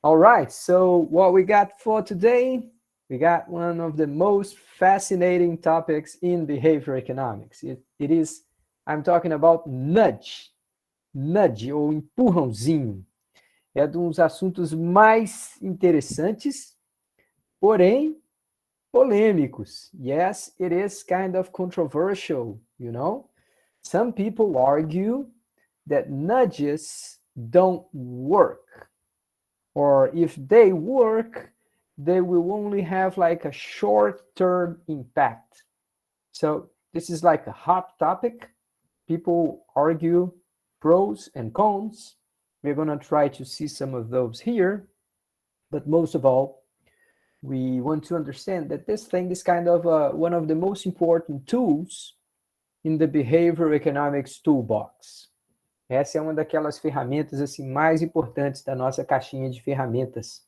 All right, so what we got for today, we got one of the most fascinating topics in behavior economics. It is, I'm talking about nudge. Nudge, ou empurrãozinho. É um dos assuntos mais interessantes, porém polêmicos. Yes, it is kind of controversial, you know? Some people argue that nudges don't work. Or if they work, they will only have like a short-term impact. So this is like a hot topic. People argue pros and cons. We're going to try to see some of those here. But most of all, we want to understand that this thing is kind of one of the most important tools in the behavior economics toolbox. Essa é uma daquelas ferramentas assim mais importantes da nossa caixinha de ferramentas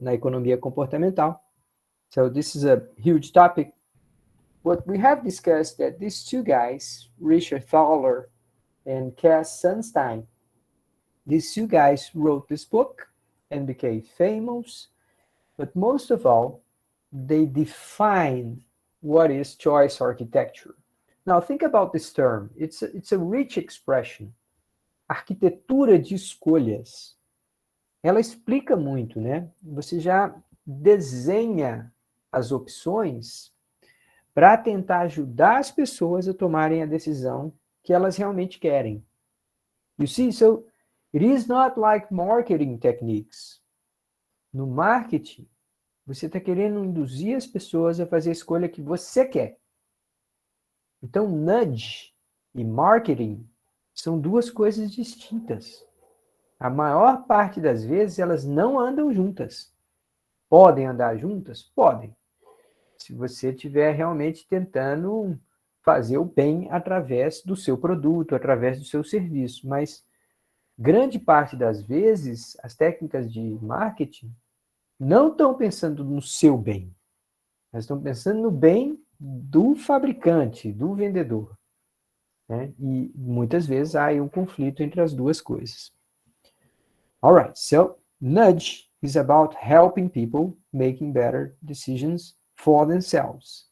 na economia comportamental. So this is a huge topic. What we have discussed that these two guys, Richard Thaler and Cass Sunstein, these two guys wrote this book and became famous, but most of all, they defined what is choice architecture. Now think about this term. It's a rich expression. Arquitetura de escolhas. Ela explica muito, né? Você já desenha as opções para tentar ajudar as pessoas a tomarem a decisão que elas realmente querem. You see, so it is not like marketing techniques. No marketing, você está querendo induzir as pessoas a fazer a escolha que você quer. Então, nudge e marketing são duas coisas distintas. A maior parte das vezes, elas não andam juntas. Podem andar juntas? Podem. Se você estiver realmente tentando fazer o bem através do seu produto, através do seu serviço. Mas, grande parte das vezes, as técnicas de marketing não estão pensando no seu bem. Elas estão pensando no bem do fabricante, do vendedor. Né? E muitas vezes há aí um conflito entre as duas coisas. All right, so nudge is about helping people making better decisions for themselves.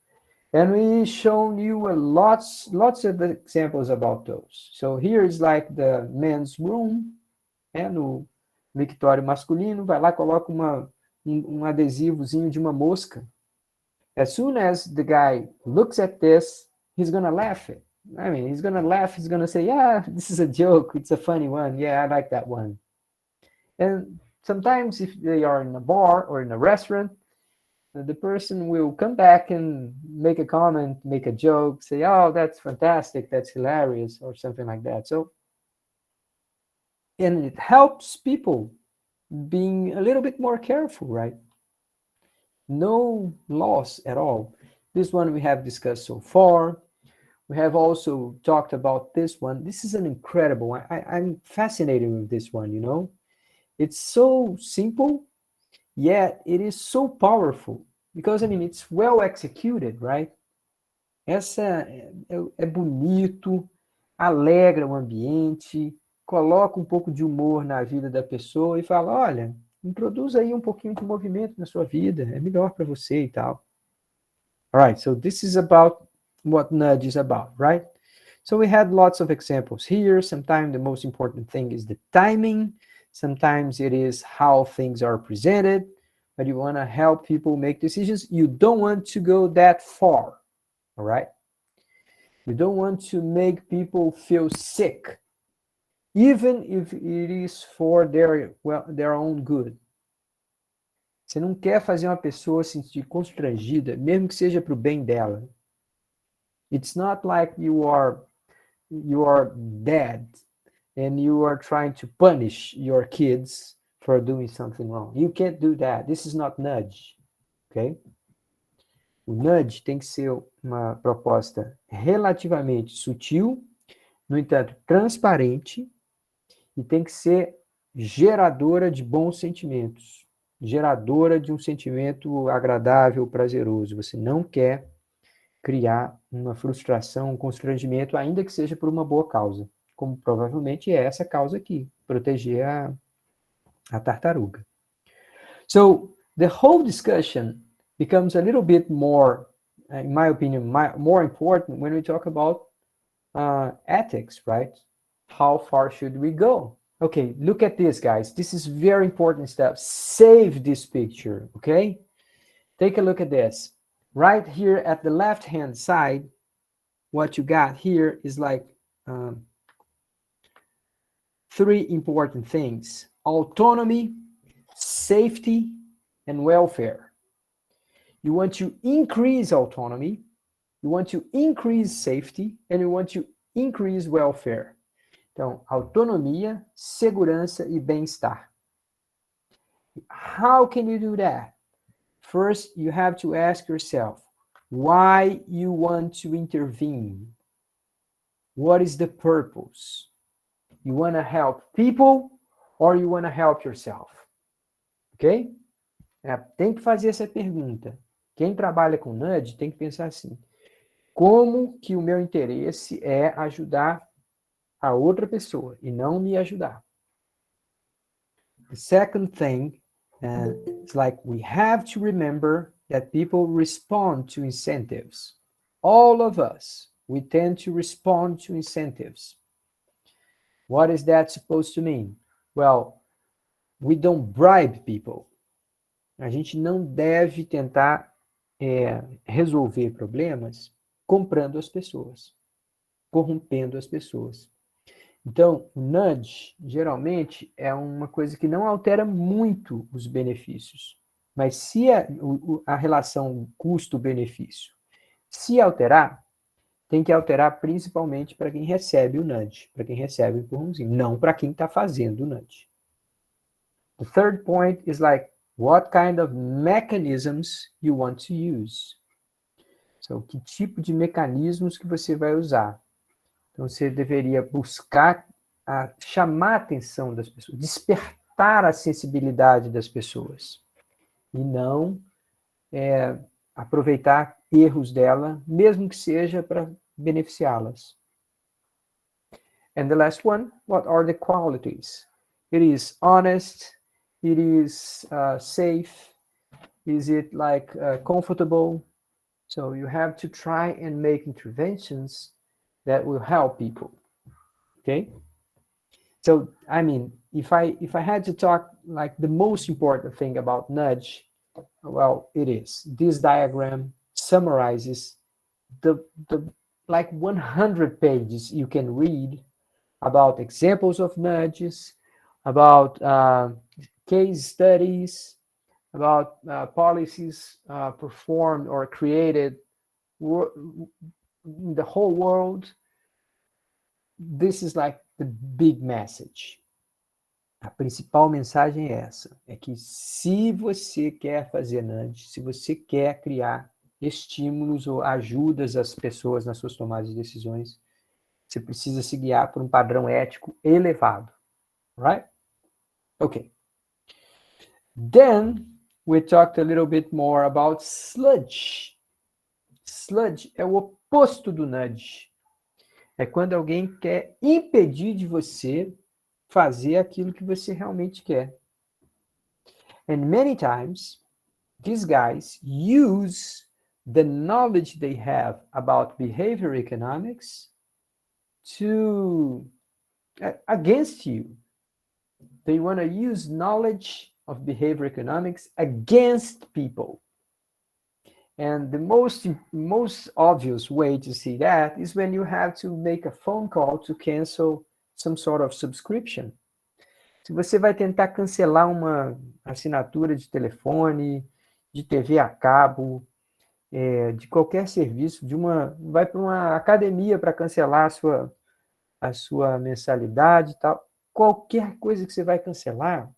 And we've shown you lots of examples about those. So here is like the men's room, né? No mictório masculino, vai lá, coloca um adesivozinho de uma mosca. As soon as the guy looks at this, he's going to laugh it. I mean, he's going to laugh, he's going to say, yeah, this is a joke, it's a funny one, yeah, I like that one. And sometimes if they are in a bar or in a restaurant, the person will come back and make a comment, make a joke, say, oh, that's fantastic, that's hilarious, or something like that. So, and it helps people being a little bit more careful, right? No loss at all. This one we have discussed so far. We have also talked about this one. This is an incredible one. I'm fascinated with this one, you know? It's so simple, yet it is so powerful. Because, I mean, it's well executed, right? Essa é bonito, alegra o ambiente, coloca um pouco de humor na vida da pessoa e fala, olha, introduz aí um pouquinho de movimento na sua vida, é melhor para você e tal. All right, so this is about what nudge is about, right? So we had lots of examples here. Sometimes the most important thing is the timing. Sometimes it is how things are presented. But you want to help people make decisions. You don't want to go that far, all right? You don't want to make people feel sick, even if it is for their own good. Você não quer fazer uma pessoa se sentir constrangida, mesmo que seja para o bem dela. It's not like you are dead and you are trying to punish your kids for doing something wrong. You can't do that. This is not nudge, ok? O nudge tem que ser uma proposta relativamente sutil, no entanto, transparente, e tem que ser geradora de bons sentimentos, geradora de um sentimento agradável, prazeroso. Você não quer criar uma frustração, um constrangimento, ainda que seja por uma boa causa, como provavelmente é essa causa aqui, proteger a tartaruga. So the whole discussion becomes a little bit more, in my opinion, more important when we talk about ethics, right? How far should we go? Okay, look at this, guys. This is very important stuff. Save this picture, okay? Take a look at this. Right here at the left-hand side, what you got here is like three important things: autonomy, safety, and welfare. You want to increase autonomy, you want to increase safety, and you want to increase welfare. Então, autonomia, segurança e bem-estar. How can you do that? First, you have to ask yourself why you want to intervene. What is the purpose? You want to help people or you want to help yourself? Ok? Tem que fazer essa pergunta. Quem trabalha com nudge tem que pensar assim: como que o meu interesse é ajudar a outra pessoa e não me ajudar? The second thing is like we have to remember that people respond to incentives. All of us, we tend to respond to incentives. What is that supposed to mean? Well, we don't bribe people. A gente não deve tentar resolver problemas comprando as pessoas, corrompendo as pessoas. Então, o nudge, geralmente, é uma coisa que não altera muito os benefícios. Mas se a relação custo-benefício se alterar, tem que alterar principalmente para quem recebe o nudge, para quem recebe o empurrãozinho, não para quem está fazendo o nudge. The third point is like, what kind of mechanisms you want to use? So, que tipo de mecanismos que você vai usar? Então, você deveria buscar chamar a atenção das pessoas, despertar a sensibilidade das pessoas, e não aproveitar erros dela, mesmo que seja para beneficiá-las. And the last one, what are the qualities? It is honest, it is safe, is it like comfortable? So you have to try and make interventions that will help people. Okay? So, I mean, if I had to talk like the most important thing about nudge, well, it is. This diagram summarizes the like 100 pages you can read about examples of nudges, about case studies, about policies performed or created in the whole world. This is like the big message. A principal mensagem é essa, é que se você quer fazer nudge, se você quer criar estímulos ou ajudas às pessoas nas suas tomadas de decisões, você precisa se guiar por um padrão ético elevado. Right? Okay. Then we talked a little bit more about sludge. Sludge é o oposto do nudge. É quando alguém quer impedir de você fazer aquilo que você realmente quer. And many times, these guys use the knowledge they have about behavior economics against you. They want to use knowledge of behavior economics against people. And the most obvious way to see that is when you have to make a phone call to cancel some sort of subscription. Se você vai tentar cancelar uma assinatura de telefone, de TV a cabo, de qualquer serviço, vai para uma academia para cancelar a sua mensalidade e tal, qualquer coisa que você vai cancelar,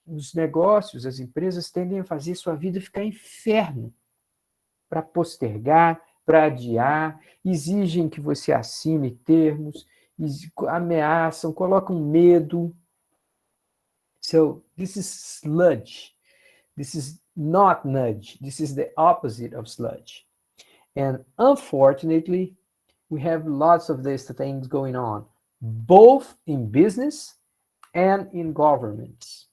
os negócios, as empresas tendem a fazer sua vida ficar inferno, para postergar, para adiar, exigem que você assine termos, ameaçam, colocam medo. So, this is sludge. This is not nudge. This is the opposite of sludge. And unfortunately, we have lots of these things going on, both in business and in governments.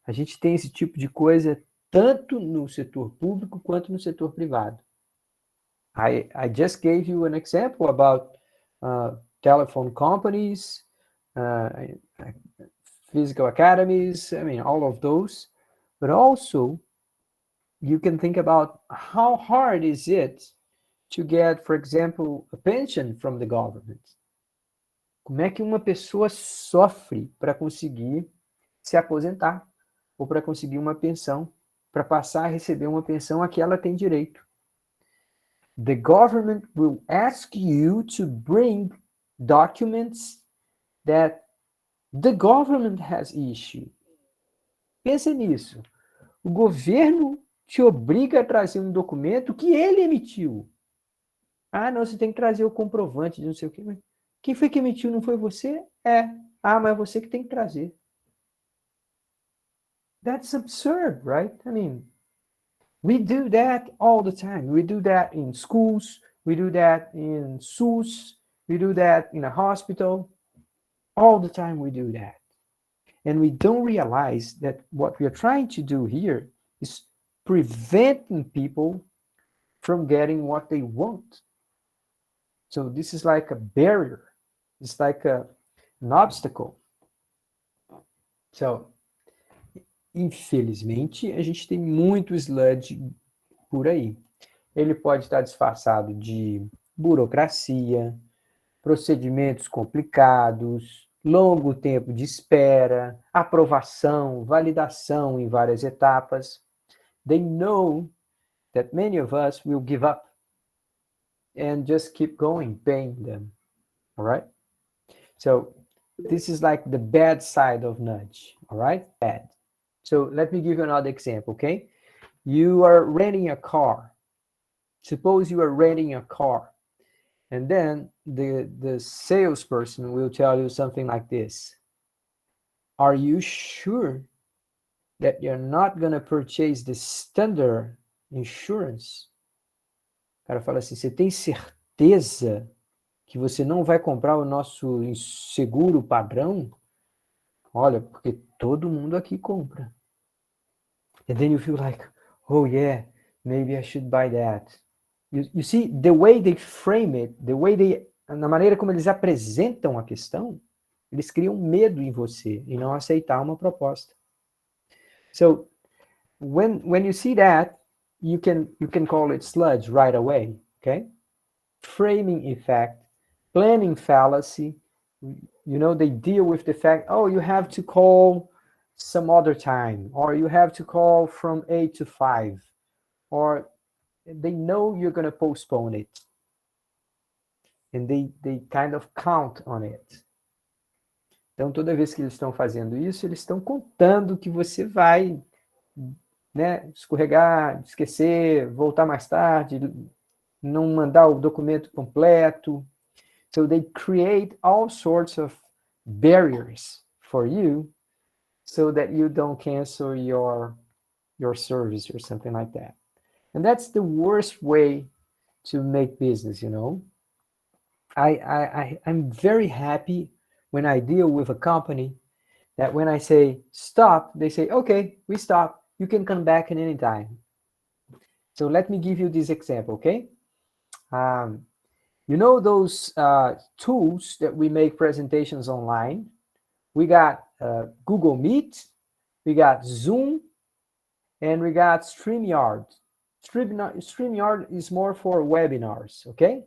A gente tem esse tipo de coisa tanto no setor público quanto no setor privado. I just gave you an example about telephone companies, physical academies, I mean, all of those. But also, you can think about how hard is it to get, for example, a pension from the government. Como é que uma pessoa sofre para conseguir se aposentar ou para conseguir uma pensão, para passar a receber uma pensão a que ela tem direito? The government will ask you to bring documents that the government has issued. Pense nisso. O governo te obriga a trazer um documento que ele emitiu. Ah, não, você tem que trazer o comprovante de não sei o quê. Quem foi que emitiu? Não foi você? É. Ah, mas é você que tem que trazer. That's absurd, right? I mean, we do that all the time. We do that in schools. We do that in SUS. We do that in a hospital. All the time we do that. And we don't realize that what we are trying to do here is preventing people from getting what they want. So this is like a barrier. It's like an obstacle. So, infelizmente, a gente tem muito sludge por aí. Ele pode estar disfarçado de burocracia, procedimentos complicados, longo tempo de espera, aprovação, validação em várias etapas. They know that many of us will give up and just keep going, paying them. All right? So this is like the bad side of nudge. All right? Bad. So let me give you another example, okay? You are renting a car. Suppose you are renting a car. And then the salesperson will tell you something like this. Are you sure that you're not going to purchase the standard insurance? O cara fala assim, você tem certeza que você não vai comprar o nosso seguro padrão? Olha, porque todo mundo aqui compra. And then you feel like, oh yeah, maybe I should buy that. You see, the way they frame it, na maneira como eles apresentam a questão, eles criam medo em você e não aceitar uma proposta. So, when you see that, you can call it sludge right away, okay? Framing effect, planning fallacy, you know, they deal with the fact, oh, you have to call some other time, or you have to call from 8 to 5, or they know you're going to postpone it. And they kind of count on it. Então, toda vez que eles estão fazendo isso, eles estão contando que você vai, né, escorregar, esquecer, voltar mais tarde, não mandar o documento completo. So they create all sorts of barriers for you so that you don't cancel your service or something like that. And that's the worst way to make business, you know. I'm very happy when I deal with a company that when I say stop, they say, okay, we stop. You can come back at any time. So let me give you this example, okay? You know those tools that we make presentations online? We got Google Meet, we got Zoom, and we got StreamYard. StreamYard is more for webinars, okay?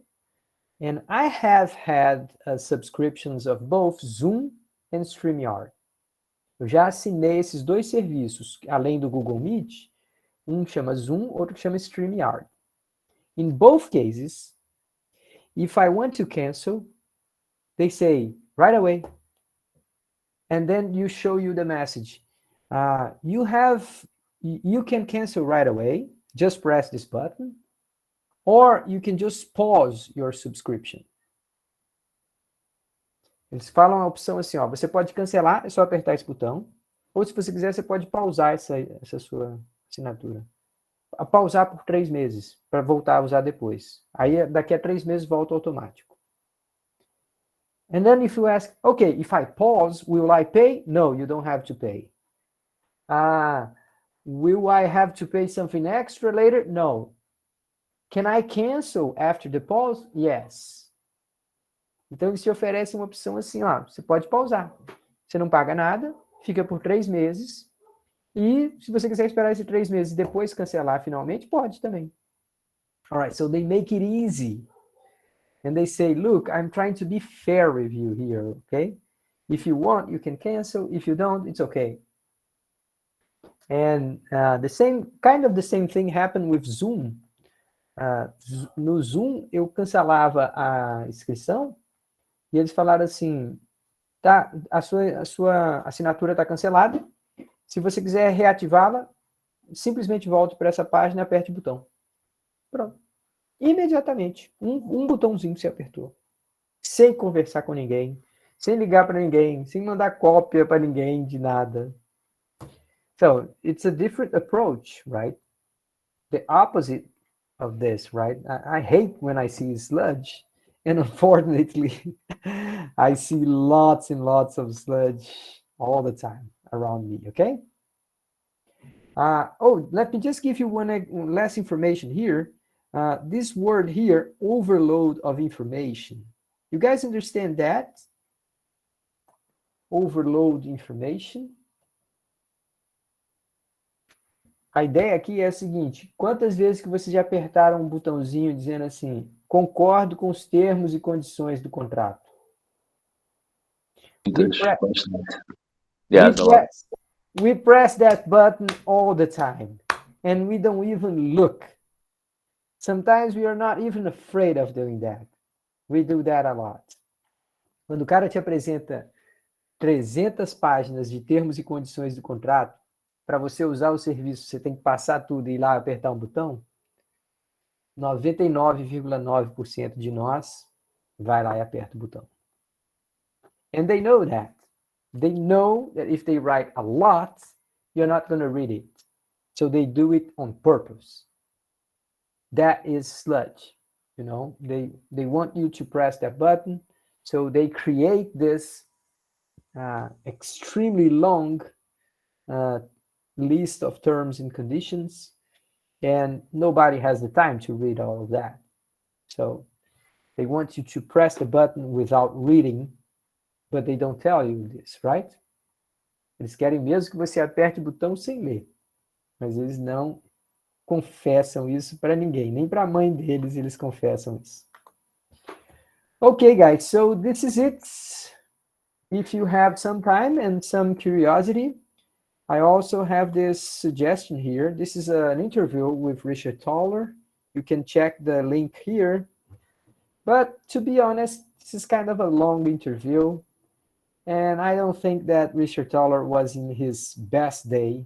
And I have had subscriptions of both Zoom and StreamYard. Eu já assinei esses dois serviços, além do Google Meet, um chama Zoom, outro chama StreamYard. In both cases, if I want to cancel, they say right away, and then you show you the message. You can cancel right away, just press this button, or you can just pause your subscription. Eles falam a opção assim, ó, você pode cancelar, é só apertar esse botão, ou se você quiser, você pode pausar essa sua assinatura. Pausar por 3 meses, para voltar a usar depois. Aí, daqui a 3 meses, volta automático. And then if you ask, okay, if I pause, will I pay? No, you don't have to pay. Will I have to pay something extra later? No. Can I cancel after the pause? Yes. Então, eles te oferecem uma opção assim, ó, você pode pausar. Você não paga nada, fica por 3 meses, e se você quiser esperar esses 3 meses e depois cancelar finalmente, pode também. All right, so they make it easy. And they say, look, I'm trying to be fair with you here, okay? If you want, you can cancel. If you don't, it's okay. And the same thing happened with Zoom. No Zoom, eu cancelava a inscrição e eles falaram assim, tá, a sua assinatura está cancelada. Se você quiser reativá-la, simplesmente volte para essa página e aperte o botão. Pronto. Imediatamente. Um botãozinho você apertou. Sem conversar com ninguém, sem ligar para ninguém, sem mandar cópia para ninguém de nada. So, it's a different approach, right? The opposite of this, right? I hate when I see sludge, and unfortunately, I see lots and lots of sludge all the time around me, okay? Let me just give you one last information here. This word here, overload of information. You guys understand that? Overload information. A ideia aqui é a seguinte, quantas vezes que vocês já apertaram um botãozinho dizendo assim, concordo com os termos e condições do contrato? We press that button all the time, and we don't even look. Sometimes we are not even afraid of doing that. We do that a lot. Quando o cara te apresenta 300 páginas de termos e condições do contrato, para você usar o serviço, você tem que passar tudo e ir lá apertar um botão, 99,9% de nós vai lá e aperta o botão. And they know that. They know that if they write a lot, you're not going to read it. So they do it on purpose. That is sludge. You know, they want you to press that button, so they create this extremely long list of terms and conditions, and nobody has the time to read all of that. So they want you to press the button without reading, but they don't tell you this, right? Eles querem mesmo que você aperte o botão sem ler, mas eles não confessam isso para ninguém, nem para a mãe deles eles confessam isso. Okay, guys, so this is it. If you have some time and some curiosity, I also have this suggestion here. This is an interview with Richard Thaler. You can check the link here. But to be honest, this is kind of a long interview. And I don't think that Richard Thaler was in his best day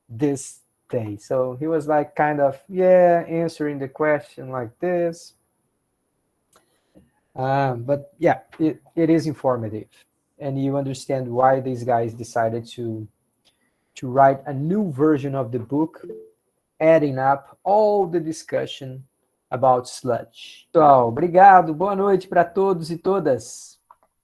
this day. So he was like kind of, answering the question like this. But yeah, it is informative. And you understand why these guys decided to write a new version of the book, adding up all the discussion about sludge. Pessoal, obrigado, boa noite para todos e todas.